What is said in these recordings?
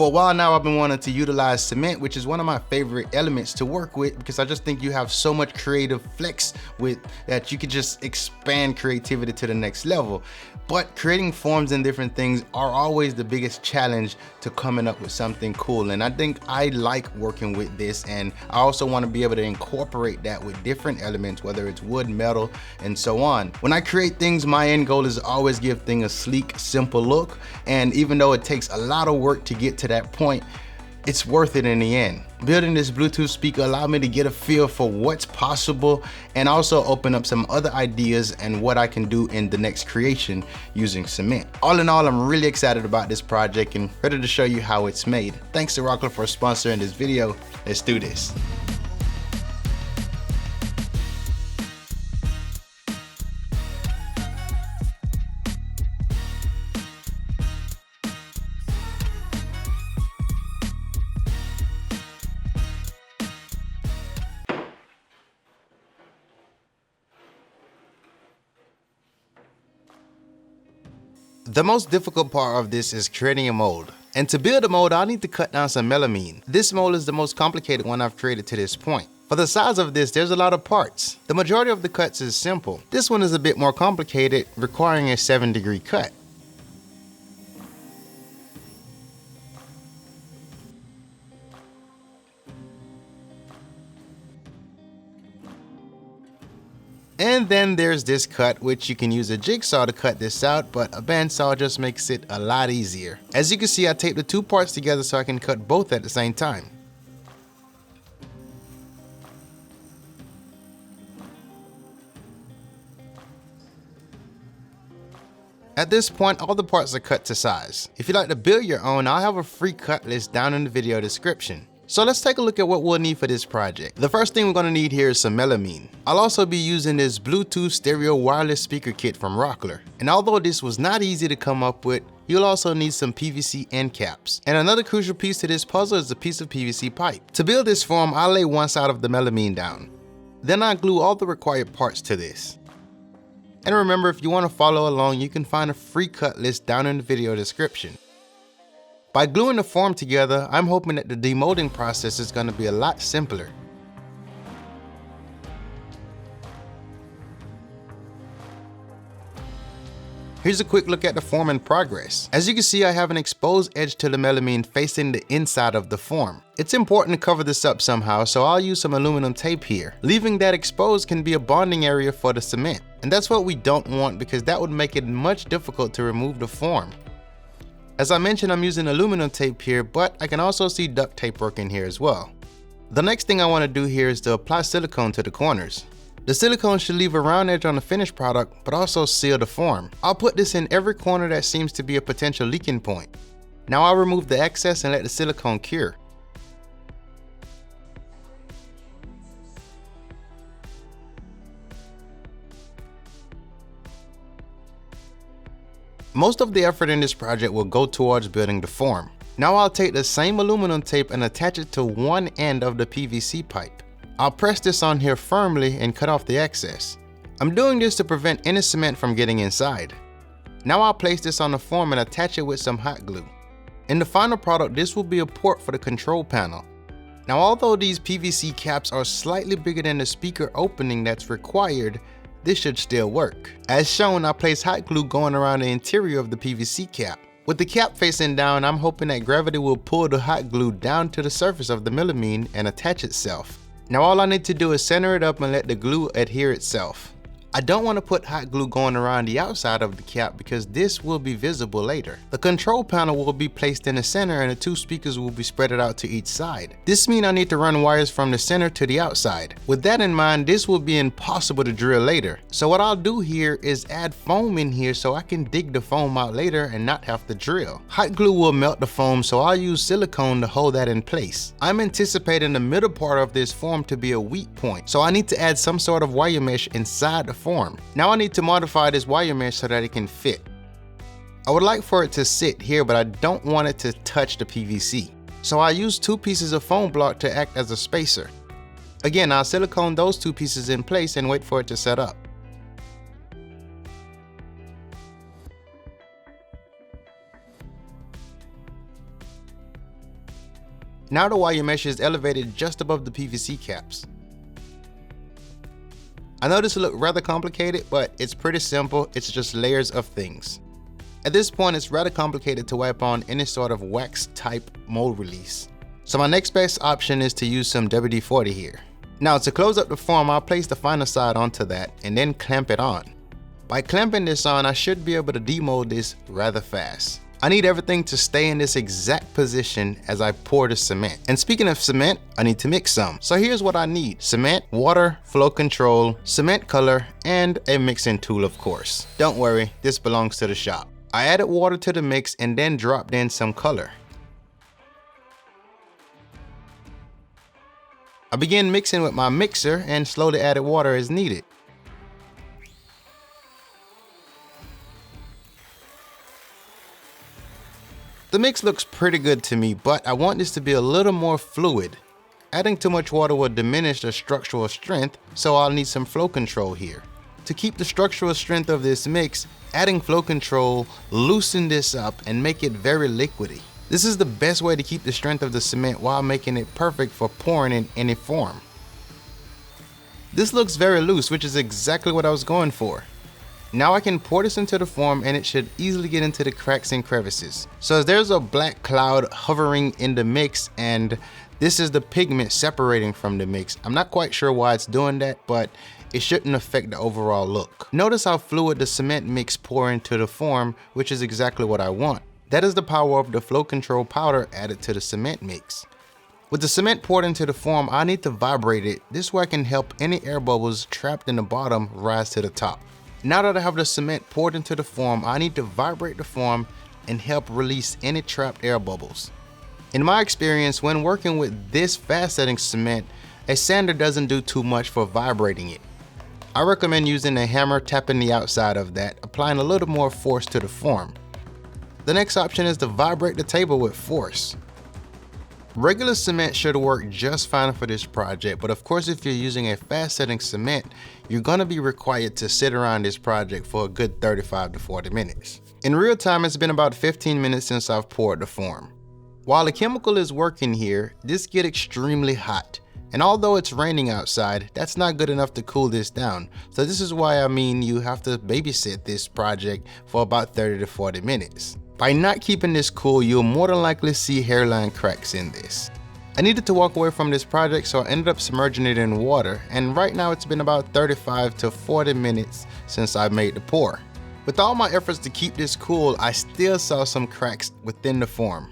For a while now, I've been wanting to utilize cement, which is one of my favorite elements to work with because I just think you have so much creative flex with that you could just expand creativity to the next level. But creating forms and different things are always the biggest challenge to coming up with something cool. And I think I like working with this, and I also want to be able to incorporate that with different elements, whether it's wood, metal, and so on. When I create things, my end goal is to always give things a sleek, simple look. And even though it takes a lot of work to get to that point, it's worth it in the end. Building this Bluetooth speaker allowed me to get a feel for what's possible and also open up some other ideas and what I can do in the next creation using cement. All in all, I'm really excited about this project and ready to show you how it's made. Thanks to Rockler for sponsoring this video. Let's do this. The most difficult part of this is creating a mold. And to build a mold, I'll need to cut down some melamine. This mold is the most complicated one I've created to this point. For the size of this, there's a lot of parts. The majority of the cuts is simple. This one is a bit more complicated, requiring a 7-degree cut. And then there's this cut, which you can use a jigsaw to cut this out, but a bandsaw just makes it a lot easier. As you can see, I taped the two parts together so I can cut both at the same time. At this point, all the parts are cut to size. If you'd like to build your own, I'll have a free cut list down in the video description. So let's take a look at what we'll need for this project. The first thing we're going to need here is some melamine. I'll also be using this Bluetooth stereo wireless speaker kit from Rockler. And although this was not easy to come up with, you'll also need some PVC end caps. And another crucial piece to this puzzle is a piece of PVC pipe. To build this form, I'll lay one side of the melamine down. Then I'll glue all the required parts to this. And remember, if you want to follow along, you can find a free cut list down in the video description. By gluing the form together, I'm hoping that the demolding process is going to be a lot simpler. Here's a quick look at the form in progress. As you can see, I have an exposed edge to the melamine facing the inside of the form. It's important to cover this up somehow, so I'll use some aluminum tape here. Leaving that exposed can be a bonding area for the cement. And that's what we don't want, because that would make it much difficult to remove the form. As I mentioned, I'm using aluminum tape here, but I can also see duct tape working here as well. The next thing I want to do here is to apply silicone to the corners. The silicone should leave a round edge on the finished product, but also seal the form. I'll put this in every corner that seems to be a potential leaking point. Now I'll remove the excess and let the silicone cure. Most of the effort in this project will go towards building the form. Now I'll take the same aluminum tape and attach it to one end of the PVC pipe. I'll press this on here firmly and cut off the excess. I'm doing this to prevent any cement from getting inside. Now I'll place this on the form and attach it with some hot glue. In the final product, this will be a port for the control panel. Now, although these PVC caps are slightly bigger than the speaker opening that's required, this should still work. As shown, I place hot glue going around the interior of the PVC cap. With the cap facing down, I'm hoping that gravity will pull the hot glue down to the surface of the melamine and attach itself. Now all I need to do is center it up and let the glue adhere itself. I don't want to put hot glue going around the outside of the cap because this will be visible later. The control panel will be placed in the center and the two speakers will be spread out to each side. This means I need to run wires from the center to the outside. With that in mind, this will be impossible to drill later. So what I'll do here is add foam in here so I can dig the foam out later and not have to drill. Hot glue will melt the foam, so I'll use silicone to hold that in place. I'm anticipating the middle part of this form to be a weak point, so I need to add some sort of wire mesh inside the form. Now I need to modify this wire mesh so that it can fit. I would like for it to sit here, but I don't want it to touch the PVC. So I use 2 pieces of foam block to act as a spacer. Again, I'll silicone those 2 pieces in place and wait for it to set up. Now the wire mesh is elevated just above the PVC caps. I know this will look rather complicated, but it's pretty simple. It's just layers of things. At this point, it's rather complicated to wipe on any sort of wax type mold release. So my next best option is to use some WD-40 here. Now to close up the form, I'll place the final side onto that and then clamp it on. By clamping this on, I should be able to demold this rather fast. I need everything to stay in this exact position as I pour the cement. And speaking of cement, I need to mix some. So here's what I need: cement, water, flow control, cement color, and a mixing tool, of course. Don't worry, this belongs to the shop. I added water to the mix and then dropped in some color. I began mixing with my mixer and slowly added water as needed. The mix looks pretty good to me, but I want this to be a little more fluid. Adding too much water will diminish the structural strength, so I'll need some flow control here. To keep the structural strength of this mix, adding flow control loosen this up and make it very liquidy. This is the best way to keep the strength of the cement while making it perfect for pouring in any form. This looks very loose, which is exactly what I was going for. Now I can pour this into the form and it should easily get into the cracks and crevices. So as there's a black cloud hovering in the mix, and this is the pigment separating from the mix. I'm not quite sure why it's doing that, but it shouldn't affect the overall look. Notice how fluid the cement mix pour into the form, which is exactly what I want. That is the power of the flow control powder added to the cement mix. With the cement poured into the form, I need to vibrate it. This way I can help any air bubbles trapped in the bottom rise to the top. Now that I have the cement poured into the form, I need to vibrate the form and help release any trapped air bubbles. In my experience, when working with this fast setting cement, a sander doesn't do too much for vibrating it. I recommend using a hammer tapping the outside of that, applying a little more force to the form. The next option is to vibrate the table with force. Regular cement should work just fine for this project, but of course if you're using a fast setting cement, you're gonna be required to sit around this project for a good 35 to 40 minutes. In real time, it's been about 15 minutes since I've poured the form. While the chemical is working here, this gets extremely hot. And although it's raining outside, that's not good enough to cool this down. So this is why you have to babysit this project for about 30 to 40 minutes. By not keeping this cool, you'll more than likely see hairline cracks in this. I needed to walk away from this project, so I ended up submerging it in water, and right now it's been about 35 to 40 minutes since I made the pour. With all my efforts to keep this cool, I still saw some cracks within the form.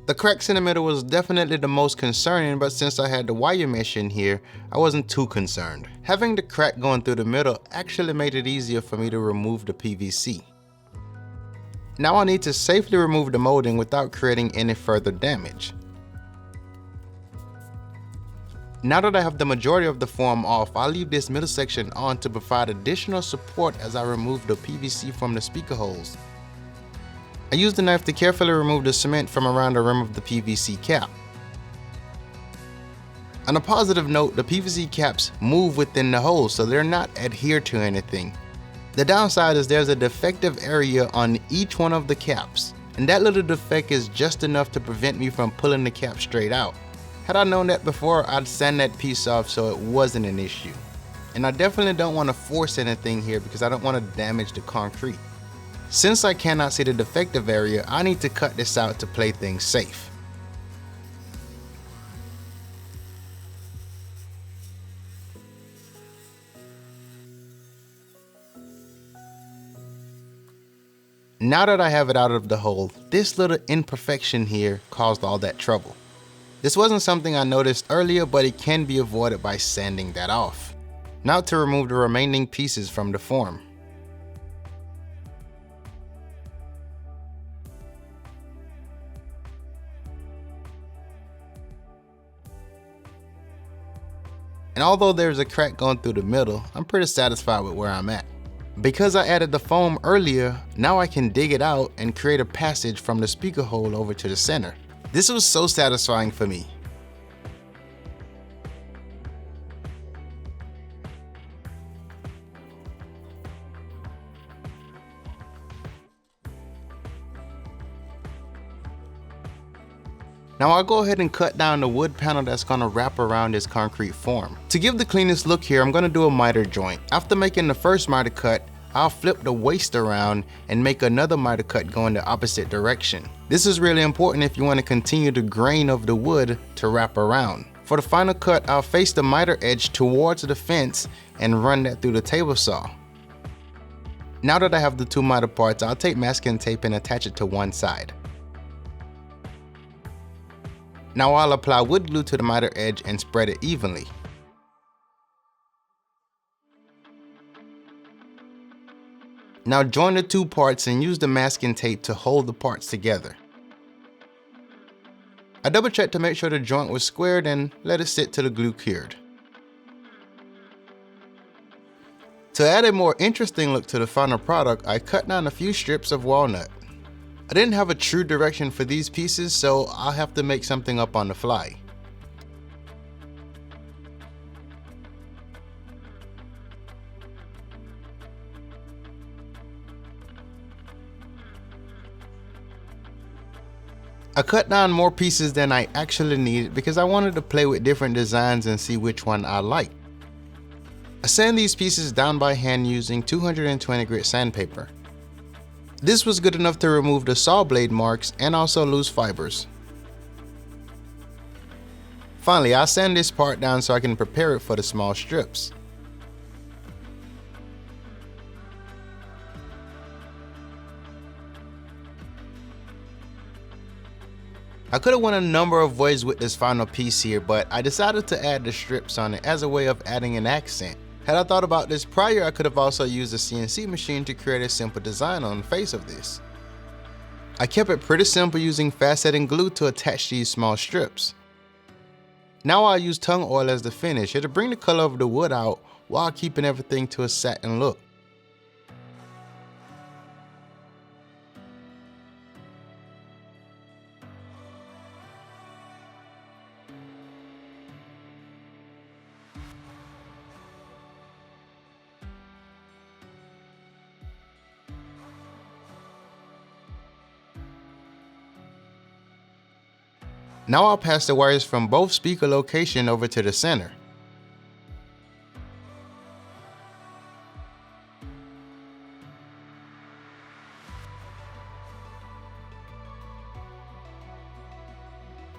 The cracks in the middle was definitely the most concerning, but since I had the wire mesh in here, I wasn't too concerned. Having the crack going through the middle actually made it easier for me to remove the PVC. Now I need to safely remove the molding without creating any further damage. Now that I have the majority of the form off, I'll leave this middle section on to provide additional support as I remove the PVC from the speaker holes. I used the knife to carefully remove the cement from around the rim of the PVC cap. On a positive note, the PVC caps move within the holes, so they're not adhered to anything. The downside is there's a defective area on each one of the caps, and that little defect is just enough to prevent me from pulling the cap straight out. Had I known that before, I'd sand that piece off so it wasn't an issue. And I definitely don't want to force anything here because I don't want to damage the concrete. Since I cannot see the defective area, I need to cut this out to play things safe. Now that I have it out of the hole, this little imperfection here caused all that trouble. This wasn't something I noticed earlier, but it can be avoided by sanding that off. Now to remove the remaining pieces from the form. And although there's a crack going through the middle, I'm pretty satisfied with where I'm at. Because I added the foam earlier, now I can dig it out and create a passage from the speaker hole over to the center. This was so satisfying for me. Now I'll go ahead and cut down the wood panel that's going to wrap around this concrete form. To give the cleanest look here, I'm going to do a miter joint. After making the first miter cut, I'll flip the waist around and make another miter cut going the opposite direction. This is really important if you want to continue the grain of the wood to wrap around. For the final cut, I'll face the miter edge towards the fence and run that through the table saw. Now that I have the two miter parts, I'll take masking tape and attach it to one side. Now I'll apply wood glue to the miter edge and spread it evenly. Now join the two parts and use the masking tape to hold the parts together. I double checked to make sure the joint was squared and let it sit till the glue cured. To add a more interesting look to the final product, I cut down a few strips of walnut. I didn't have a true direction for these pieces, so I'll have to make something up on the fly. I cut down more pieces than I actually needed because I wanted to play with different designs and see which one I liked. I sand these pieces down by hand using 220 grit sandpaper. This was good enough to remove the saw blade marks and also loose fibers. Finally, I'll sand this part down so I can prepare it for the small strips. I could have went a number of ways with this final piece here, but I decided to add the strips on it as a way of adding an accent. Had I thought about this prior, I could have also used a CNC machine to create a simple design on the face of this. I kept it pretty simple using fast setting glue to attach these small strips. Now I'll use tung oil as the finish. It'll bring the color of the wood out while keeping everything to a satin look. Now I'll pass the wires from both speaker locations over to the center.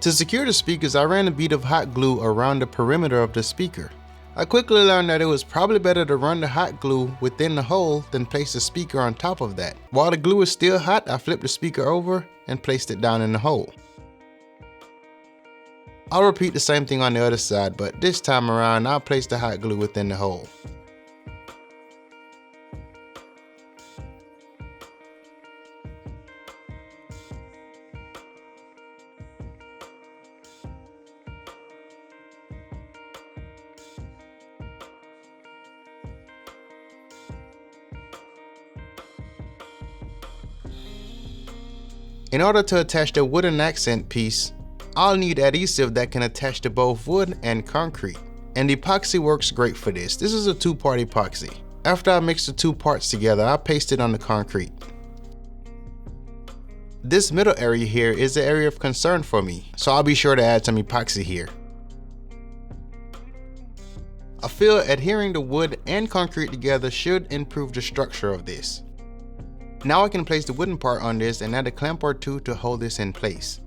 To secure the speakers, I ran a bead of hot glue around the perimeter of the speaker. I quickly learned that it was probably better to run the hot glue within the hole than place the speaker on top of that. While the glue was still hot, I flipped the speaker over and placed it down in the hole. I'll repeat the same thing on the other side, but this time around I'll place the hot glue within the hole. In order to attach the wooden accent piece, I'll need adhesive that can attach to both wood and concrete. And epoxy works great for this. This is a two-part epoxy. After I mix the two parts together, I'll paste it on the concrete. This middle area here is the area of concern for me, so I'll be sure to add some epoxy here. I feel adhering the wood and concrete together should improve the structure of this. Now I can place the wooden part on this and add a clamp or two to hold this in place.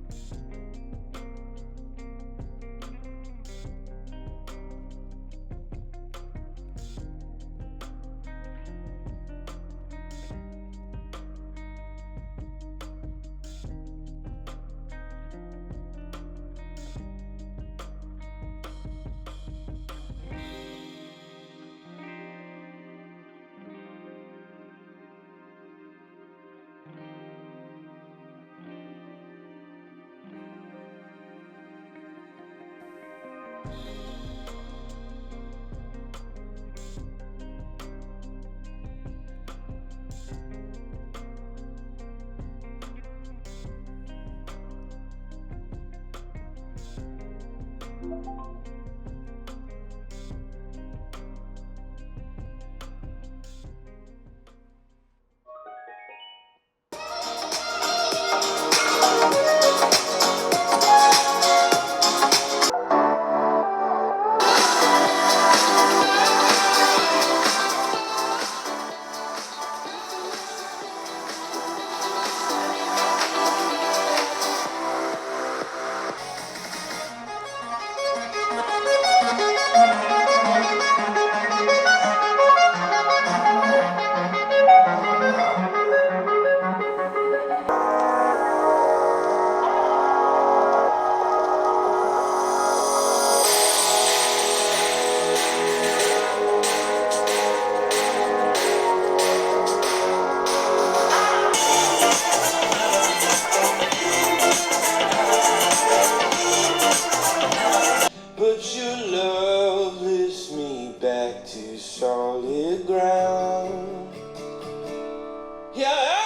Yeah.